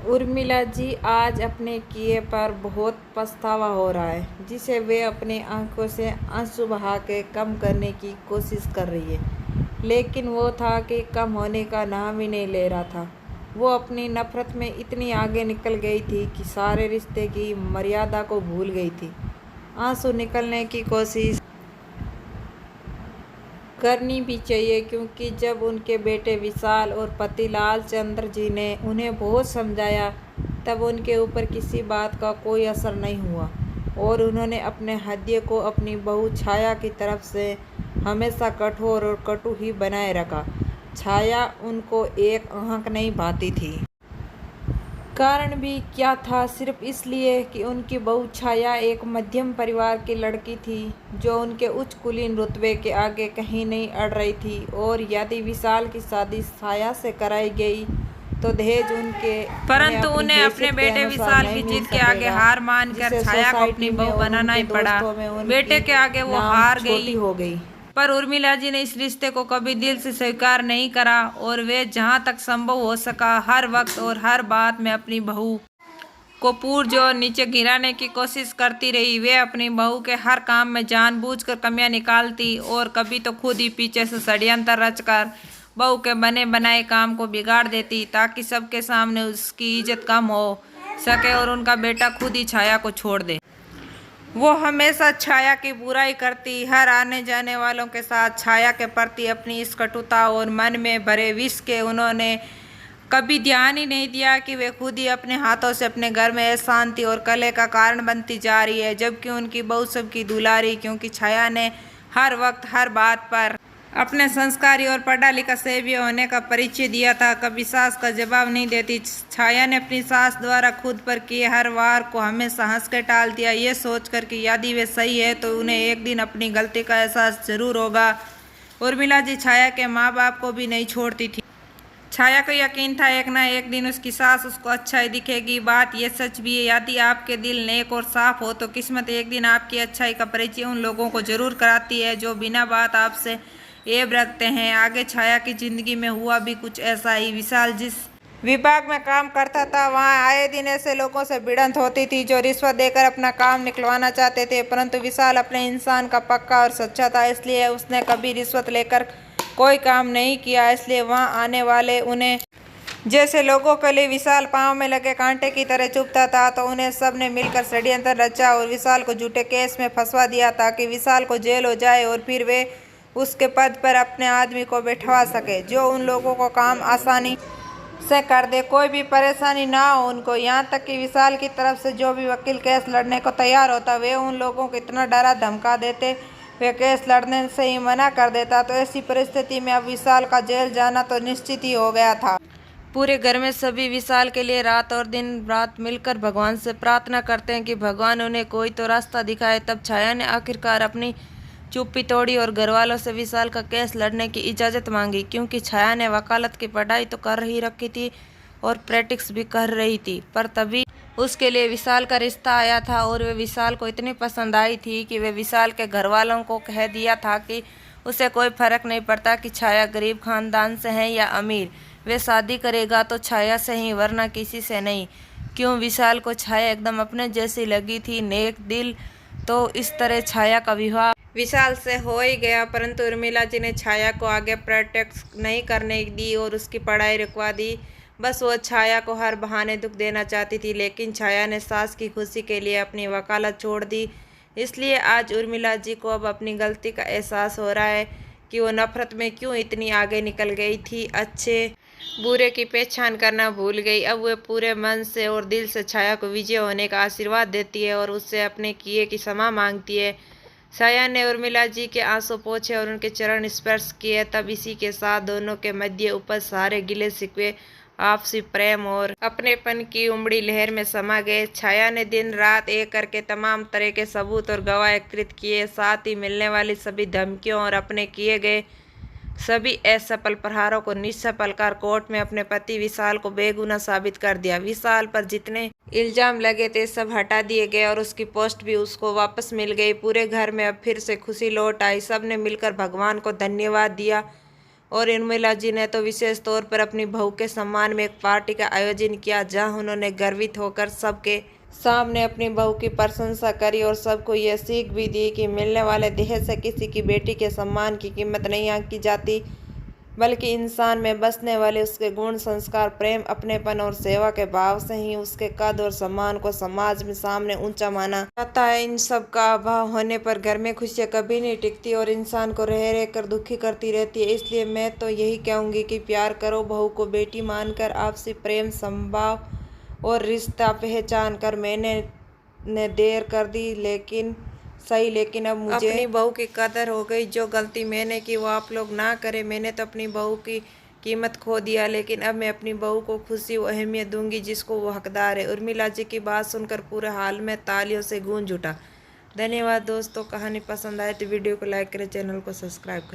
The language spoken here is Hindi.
उर्मिला जी आज अपने किए पर बहुत पछतावा हो रहा है, जिसे वे अपनी आंखों से आंसू बहा के कम करने की कोशिश कर रही है। लेकिन वो था कि कम होने का नाम ही नहीं ले रहा था। वो अपनी नफरत में इतनी आगे निकल गई थी कि सारे रिश्ते की मर्यादा को भूल गई थी। आंसू निकलने की कोशिश करनी भी चाहिए, क्योंकि जब उनके बेटे विशाल और पति लाल चंद्र जी ने उन्हें बहुत समझाया, तब उनके ऊपर किसी बात का कोई असर नहीं हुआ और उन्होंने अपने हृदय को अपनी बहू छाया की तरफ से हमेशा कठोर और कटु ही बनाए रखा। छाया उनको एक आंख नहीं भाती थी। कारण भी क्या था? सिर्फ इसलिए कि उनकी बहू छाया एक मध्यम परिवार की लड़की थी, जो उनके उच्च कुलीन रुतबे के आगे कहीं नहीं अड़ रही थी। और यदि विशाल की शादी छाया से कराई गई तो दहेज परंतु उन्हें अपने बेटे विशाल की जिद के आगे हार मानकर छाया को अपनी बहू बनाना ही पड़ा। बेटे के आगे वो हार गई हो गई। पर उर्मिला जी ने इस रिश्ते को कभी दिल से स्वीकार नहीं करा और वे जहां तक संभव हो सका हर वक्त और हर बात में अपनी बहू को पुरजोर नीचे गिराने की कोशिश करती रही। वे अपनी बहू के हर काम में जानबूझकर कमियां निकालती और कभी तो खुद ही पीछे से षड्यंत्र रचकर बहू के बने बनाए काम को बिगाड़ देती, ताकि सबके सामने उसकी इज्जत कम हो सके और उनका बेटा खुद ही छाया को छोड़ दे। वो हमेशा छाया की बुराई करती, हर आने जाने वालों के साथ छाया के प्रति अपनी इस कटुता और मन में भरे विष के उन्होंने कभी ध्यान ही नहीं दिया कि वे खुद ही अपने हाथों से अपने घर में अशांति और कलह का कारण बनती जा रही है, जबकि उनकी बहू सबकी दुलारी, क्योंकि छाया ने हर वक्त हर बात पर अपने संस्कारी और पढ़ा लिखा सेव्य होने का परिचय दिया था, कभी सास का जवाब नहीं देती। छाया ने अपनी सास द्वारा खुद पर किए हर वार को हमेशा हंस के टाल दिया, ये सोचकर कि यदि वे सही है तो उन्हें एक दिन अपनी गलती का एहसास जरूर होगा। उर्मिला जी छाया के माँ बाप को भी नहीं छोड़ती थी। छाया को यकीन था एक ना एक दिन उसकी सास उसको अच्छाई दिखेगी। बात यह सच भी है, यदि आपके दिल नेक और साफ हो तो किस्मत एक दिन आपकी अच्छाई का परिचय उन लोगों को जरूर कराती है जो बिना बात आपसे एब रखते हैं। आगे छाया की जिंदगी में हुआ भी कुछ ऐसा ही। विशाल जिस विभाग में काम करता था, वहां आए दिन ऐसे लोगों से भिड़ंत होती थी जो रिश्वत देकर अपना काम निकलवाना चाहते थे, परंतु विशाल अपने इंसान का पक्का और सच्चा था, इसलिए उसने कभी रिश्वत लेकर कोई काम नहीं किया। इसलिए वहां आने वाले उन्हें जैसे लोगों के लिए विशाल पांव में लगे कांटे की तरह चुभता था, तो उन्हें सब ने मिलकर षड्यंत्र रचा और विशाल को झूठे केस में फंसवा दिया ताकि विशाल को जेल हो जाए और फिर वे उसके पद पर अपने आदमी को बैठवा सके, जो उन लोगों को काम आसानी से कर दे, कोई भी परेशानी ना हो उनको। यहाँ तक कि विशाल की तरफ से जो भी वकील केस लड़ने को तैयार होता, वे उन लोगों को इतना डरा धमका देते, वे केस लड़ने से ही मना कर देता। तो ऐसी परिस्थिति में अब विशाल का जेल जाना तो निश्चित ही हो गया था। पूरे घर में सभी विशाल के लिए रात और दिन रात मिलकर भगवान से प्रार्थना करते हैं कि भगवान उन्हें कोई तो रास्ता दिखाए। तब छाया ने आखिरकार अपनी चुप्पी तोड़ी और घर वालों से विशाल का केस लड़ने की इजाज़त मांगी, क्योंकि छाया ने वकालत की पढ़ाई तो कर ही रखी थी और प्रैक्टिस भी कर रही थी। पर तभी उसके लिए विशाल का रिश्ता आया था और वे विशाल को इतनी पसंद आई थी कि वे विशाल के घर वालों को कह दिया था कि उसे कोई फर्क नहीं पड़ता कि छाया गरीब खानदान से है या अमीर, वे शादी करेगा तो छाया से ही, वरना किसी से नहीं। क्यों विशाल को छाया एकदम अपने जैसी लगी थी, नेक दिल। तो इस तरह छाया का विवाह विशाल से हो ही गया, परंतु उर्मिला जी ने छाया को आगे प्रैक्टिस नहीं करने दी और उसकी पढ़ाई रुकवा दी। बस वो छाया को हर बहाने दुख देना चाहती थी, लेकिन छाया ने सास की खुशी के लिए अपनी वकालत छोड़ दी। इसलिए आज उर्मिला जी को अब अपनी गलती का एहसास हो रहा है कि वो नफरत में क्यों इतनी आगे निकल गई थी, अच्छे बुरे की पहचान करना भूल गई। अब वे पूरे मन से और दिल से छाया को विजय होने का आशीर्वाद देती है और उससे अपने किए की क्षमा मांगती है। छाया ने उर्मिला जी के आंसू पोंछे और उनके चरण स्पर्श किए। तब इसी के साथ दोनों के मध्य उपज सारे गिले शिकवे, आपसी प्रेम और अपनेपन की उमड़ी लहर में समा गए। छाया ने दिन रात एक करके तमाम तरह के सबूत और गवाह एकत्रित किए, साथ ही मिलने वाली सभी धमकियों और अपने किए गए सभी असफल प्रहारों को निष्फल कर कोर्ट में अपने पति विशाल को बेगुनाह साबित कर दिया। विशाल पर जितने इल्जाम लगे थे सब हटा दिए गए और उसकी पोस्ट भी उसको वापस मिल गई। पूरे घर में अब फिर से खुशी लौट आई। सब ने मिलकर भगवान को धन्यवाद दिया और उर्मिला जी ने तो विशेष तौर पर अपनी बहू के सम्मान में एक पार्टी का आयोजन किया, जहां उन्होंने गर्वित होकर सबके सामने अपनी बहू की प्रशंसा करी और सबको यह सीख भी दी कि मिलने वाले दहेज से किसी की बेटी के सम्मान की कीमत नहीं आंकी जाती, बल्कि इंसान में बसने वाले उसके गुण, संस्कार, प्रेम, अपनेपन और सेवा के भाव से ही उसके कद और सम्मान को समाज में सामने ऊंचा माना जाता है। इन सब का अभाव होने पर घर में खुशियां कभी नहीं टिकती और इंसान को रह रह कर दुखी करती रहती है। इसलिए मैं तो यही कहूँगी कि प्यार करो, बहू को बेटी मानकर आपसी प्रेम, संभाव और रिश्ता पहचान कर। मैंने ने देर कर दी लेकिन अब मुझे अपनी बहू की कदर हो गई। जो गलती मैंने की वो आप लोग ना करें। मैंने तो अपनी बहू की कीमत खो दिया, लेकिन अब मैं अपनी बहू को खुशी व अहमियत दूंगी जिसको वो हकदार है। उर्मिला जी की बात सुनकर पूरे हाल में तालियों से गूंज उठा। धन्यवाद दोस्तों। कहानी पसंद आए तो वीडियो को लाइक करें, चैनल को सब्सक्राइब करें।